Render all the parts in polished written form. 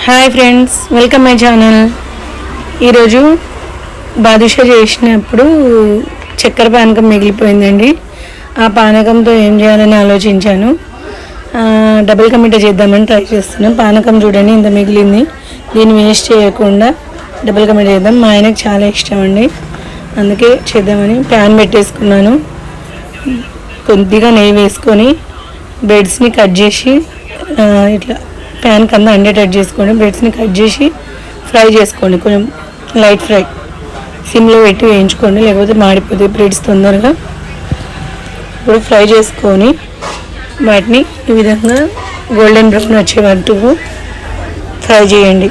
Hi friends, welcome my channel. ఈరోజు బాదుషా చేసినప్పుడు చక్కెర పానకం మిగిలిపోయిందండి. ఆ పానకంతో ఏం చేయాలని ఆలోచించాను. డబుల్ కా మీఠా చేద్దామని ట్రై చేస్తున్నాను. పానకం చూడండి ఇంత మిగిలింది. దీన్ని వేస్ట్ చేయకుండా డబుల్ కా మీఠా చేద్దాం. మా ఆయనకు చాలా ఇష్టం అండి, అందుకే చేద్దామని ప్యాన్ పెట్టేసుకున్నాను. కొద్దిగా నెయ్యి వేసుకొని బ్రెడ్స్ని కట్ చేసి ఇట్లా ప్యాన్ కింద అండేటట్టు చేసుకోండి. బ్రెడ్స్ని కట్ చేసి ఫ్రై చేసుకోండి, కొంచెం లైట్ ఫ్రై, సిమ్లో పెట్టి వేయించుకోండి, లేకపోతే మాడిపోతాయి బ్రెడ్స్ తొందరగా. ఇప్పుడు ఫ్రై చేసుకొని వాటిని ఈ విధంగా గోల్డెన్ బ్రౌన్ వచ్చే వరకు ఫ్రై చేయండి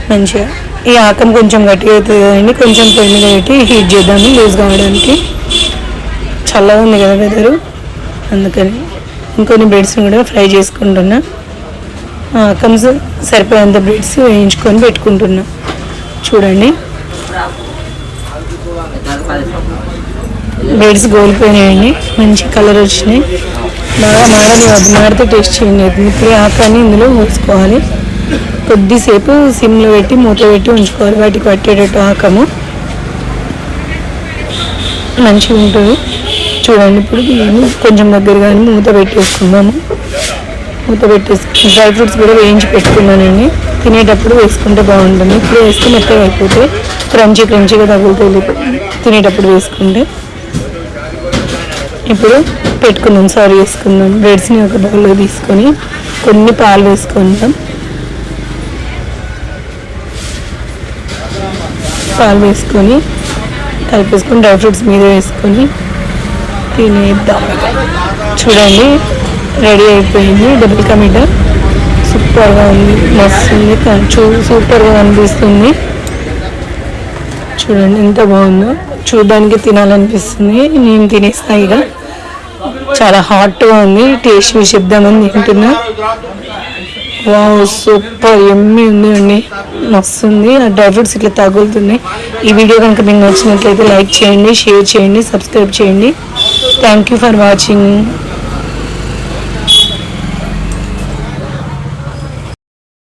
మంచిగా. ఈ ఆకం కొంచెం గట్టిగా అవుతుంది కదండి, కొంచెం పొయ్యి మీద పెట్టి హీట్ చేద్దాము లూజ్ కావడానికి. చల్లగా ఉంది కదా వెదరు, అందుకని ఇంకొన్ని బ్రెడ్స్ని కూడా ఫ్రై చేసుకుంటున్నా. ఆకమ్స్ సరిపోయేంత బ్రెడ్స్ వేయించుకొని పెట్టుకుంటున్నా. చూడండి బ్రెడ్స్ గోలిపోయినాయండి, మంచి కలర్ వచ్చినాయి. బాగా మాడని అది మాడితే టేస్ట్ చేయండి. ఇప్పుడు ఆకాన్ని ఇందులో పోసుకోవాలి. కొద్దిసేపు సిమ్లో పెట్టి మూత పెట్టి ఉంచుకోవాలి, వాటికి పట్టేటట్టు ఆకము మంచిగా ఉంటుంది. చూడండి ఇప్పుడు దీన్ని కొంచెం దగ్గరగా మూత పెట్టేసుకుందాము. మూత పెట్టేసుకుని డ్రై ఫ్రూట్స్ కూడా వేయించి పెట్టుకున్నానండి, తినేటప్పుడు వేసుకుంటే బాగుంటుంది. ఇప్పుడు వేస్తే మెత్తగా అయిపోతే క్రంచీగా తగులుతుంది తినేటప్పుడు వేసుకుంటే. ఇప్పుడు పెట్టుకుందాం, సర్వ్ చేసుకుందాం. బ్రెడ్స్ని ఒక బౌల్లో తీసుకొని కొన్ని పాలు వేసుకుందాం. పాలు వేసుకొని కలిపేసుకొని డ్రై ఫ్రూట్స్ మీద వేసుకొని తినేద్దాం. చూడండి రెడీ అయిపోయింది డబుల్ కా మీఠా. సూపర్గా ఉంది, మస్తు ఉంది, సూపర్గా అనిపిస్తుంది. చూడండి ఎంత బాగుందో, చూడడానికి తినాలనిపిస్తుంది. నేను తినేస్తా ఇక. చాలా హాట్గా ఉంది, టేస్ట్ చూసి చెప్దామని తింటున్నా. వావ్, సూపర్ ఎమ్మి ఉంది అండి, మస్తు ఉంది. ఆ డ్రై ఫ్రూట్స్ ఇట్లా తగులుతున్నాయి. ఈ వీడియో కనుక మీకు నచ్చినట్లయితే లైక్ చేయండి, షేర్ చేయండి, సబ్స్క్రైబ్ చేయండి. Thank you for watching.